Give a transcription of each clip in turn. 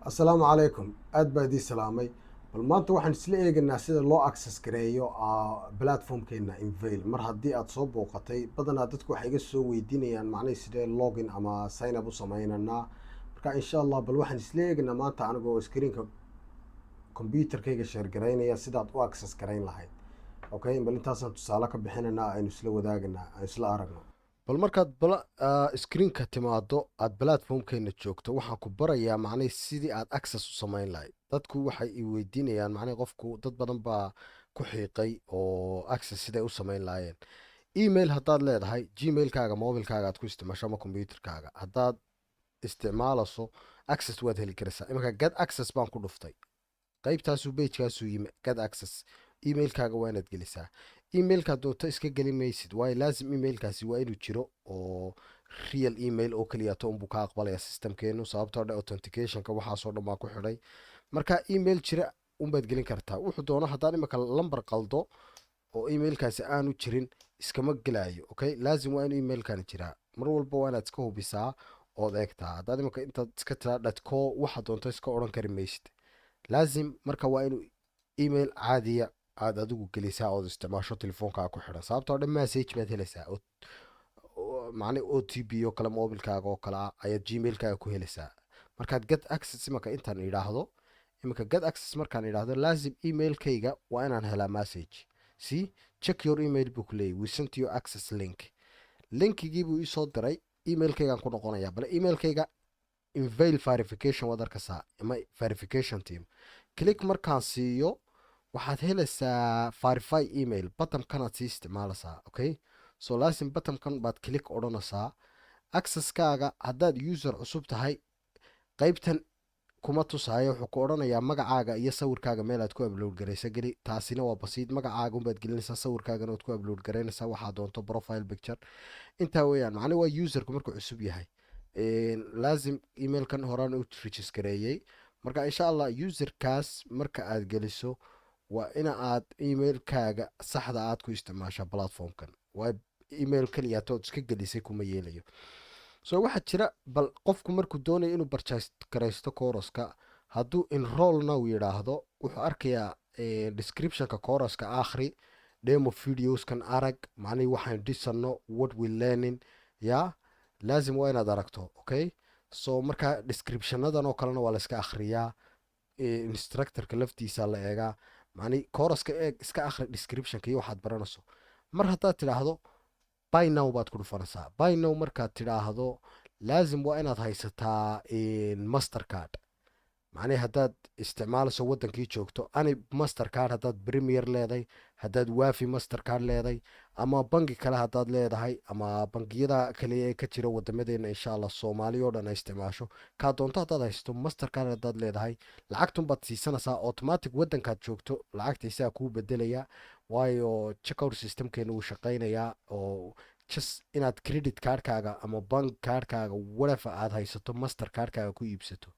السلام عليكم aad baa idin salaamay bal maanta waxaan isla eegaynaa sida loo access gareeyo platformkeena Invail mar haddii aad soo booqatay badanaa dadku waxay iga soo weydiinayaan macnaheedu sidee login ama sign up u sameynanaa marka insha Allah bal waxaan isla eegaynaa maanta anigoo screenka computerkayga share gareynaya sidaad u access gareyn lahayd okay bal intaasaan tusaale ka bixinaynaa aynu isla wadaaganaa aan isla aragno bal markaad screenka timaado aad platformkeena joogto waxaan ku barayaa macnaheedu sidii aad access u sameyn lahayd dadku waxay i weydiinayaan macnaheedu qofku dad badan baa ku xiiqay oo access siday u sameyn lahaayeen email haddaad leedahay gmailkaaga mobilkaaga aad ku isticmaasho ama computerkaaga haddaad isticmaalayso access waad heli karaysaa iminka get access baan ku dhuftay qaybtaasuu pagekaasuu yimi get access emailkaaga waa inaad gelisaa emailka doonto iska geli maysid waayo laazim emailkaasi waa inuu jiro oo real email oo keliyato unbuu ka aqbalaya systemkeenu sababtoo dhan authenticationka waxaasoo dhan baa ku xidhay marka email jira unbaad gelin kartaa wuxuu doono haddaan imika lambar qaldo oo emailkaasi aanu jirin iskama gelayo okay laazim waa inuu emailkani jiraa mar walba waa inaad iska hubisaa ood eegtaa haddaad imika intaad iska tiraa .co waxa doonto iska odhan kari maysid laazim marka waa inuu email caadiya aad adigu gelisaa ood isticmaasho telefoonkaa ku xidhan sababtoo dhan message baad helaysaa macne OTP oo kale mobilkaaga oo kale ayaad gmailkaaga ku helaysaa markaad get access imika intaan idhaahdo imika get access markaan idhaahdo laazim emailkayga waa inaan helaa message see check your email buu ku leeyahy we sent you access link linkigii buu isoo diray emailkaygaan ku noqonayaa bale emailkayga Invail verification waad arkaysaa ama verification team click markaan siiyo waxaad helaysaa verify email buttonkan sii isticmaalaysaa okay so laasim buttonkan baad click odhanaysaa accesskaaga haddaad user cusub tahay qaybtan kuma tusaayo wuxuu ku odhanayaa magacaaga iyo sawirkaaga meel aad ku upload garaysa geli taasina waa basiid magacaaga unbaad gelinaysaa sawirkaagana waad ku upload garaynaysaa waxaa doonto profile picture intaa weeyaan macnaha waa userku markuu cusub yahay laazim emailkan horaan u registereeyey marka insha allah userkaas marka aad geliso waa ina aad emailkaaga saxda aad ku isticmaashaa platformkan waa email kaliya tood iska gelisay kuma yeelayo so waxaa jira bal qofku markuu doonayo inuu purchase garaysto course-ka hadduu enroll now yidhaahdo wuxuu arkayaa descriptionka course-ka akhri demo videoskan arag macnihii waxaan dhisano what we learning ya laazim waa inaad aragto okay so marka descriptionadan oo kalena waa la iska akhriyaa instructorka laftiisa la eegaa macni course-ka eeg iska akhri descriptionka iyo waxaad baranayso mar haddaad tidhaahdo buy now baad ku dhufanaysaa buy now markaad tidhaahdo laazim waa inaad haysataa mastercard macnii haddaad isticmaalayso wadankii joogto ani mastercard haddaad premier leedahay haddaad wafi mastercard leedahay ama bangi kale haddaad leedahay ama bangiyada kale ee ka jira wadamadeena insha allah soomaali oo dhan ay isticmaasho kaa doonto haddaad haysato mastercard haddaad leedahay lacagtunbaad siisanaysaa automatic wadankaad joogto lacagta isaga kuu bedelaya waayo checkout systemkeena wuu shaqaynayaa oo just inaad credit cardkaaga ama bank cardkaaga whatever aad haysato mastercardkaaga ku iibsato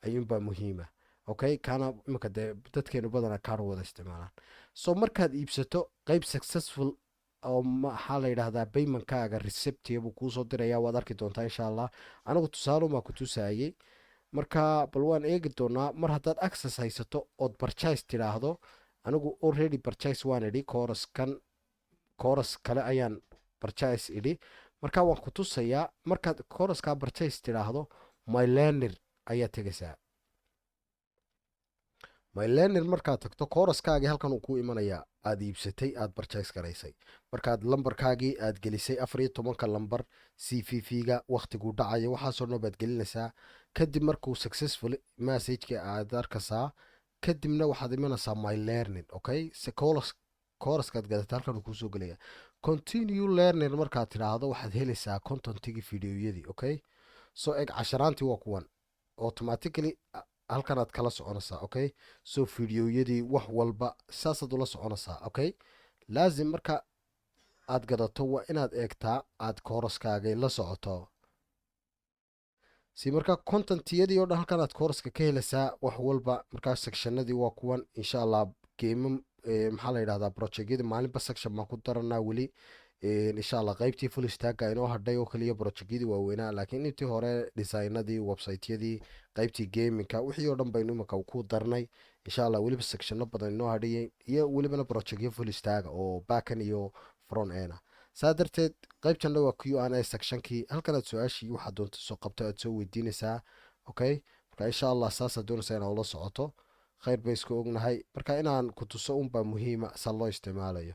ayuunbaa muhiima okay kaana imika dee dadkeenu badana kaar wada isticmaalaan so markaad iibsato qeyb successful oo maxaa la yidhaahdaa baymankaaga receptia buu kuusoo diraya waad arki doontaa insha allah anigu tusaalumaa ku tusaayey marka bal waan eegi doonaa mar haddaad access haysato ood purchase tidhaahdo anigu already purchase waan idhi course kale ayaan purchase idhi marka waan ku tusayaa markaad coursekaa purchase tidhaahdo my learner ayaa tegaysaa my learner markaad tagto course-kaagii halkan uu ku imanayaa aad iibsatay aad purchase garaysay markaad lambarkaagii aad gelisay 14 lambar CVV-ga waqtiguu dhacayo waxaasoo dhan baad gelinaysaa kadib markuu successful message-ka aad arkaysaa kadibna waxaad imanaysaa my learning okay course-kaad gadatay halkan uu kusoo gelaya continue learning markaad tidhaahdo waxaad helaysaa contentigii videoyadii okay so eg casharaantii waa kuwan automatically halkanaad kala soconaysaa okay so videoyadii wax walba saasaad ula soconaysaa okay laazim marka aad gadato waa inaad eegtaa aad course-kaagay la socoto si marka contentiyadii oo dhan halkanaad course-ka ka helaysaa wax walba markaa sectionadii waa kuwan insha allah game maxaa la yidhahdaa projectyada maalinba section baan ku daranaa weli insha allah qaybtii full stacka inoo hadhay oo kaliya projectyadii waaweynaa, laakiin intii hore designadii, websiteyadii, qaybtii gamingka, wixii oo dhan baynu imika ku darnay insha allah. weliba sectiono badan inoo hadhayay iyo welibana projectyo full stack oo backan iyo front end saa darteed qaybtana waa Q&A sectionkii, halkanaad su-aashii waxaad doonta soo qabto aad soo weydiinaysaa. Okay, marka insha allah saasaad doonaysaa inaad ula socoto. khayr bay isku ognahay, marka inaan ku tuso unbaa muhiima sa loo isticmaalayo.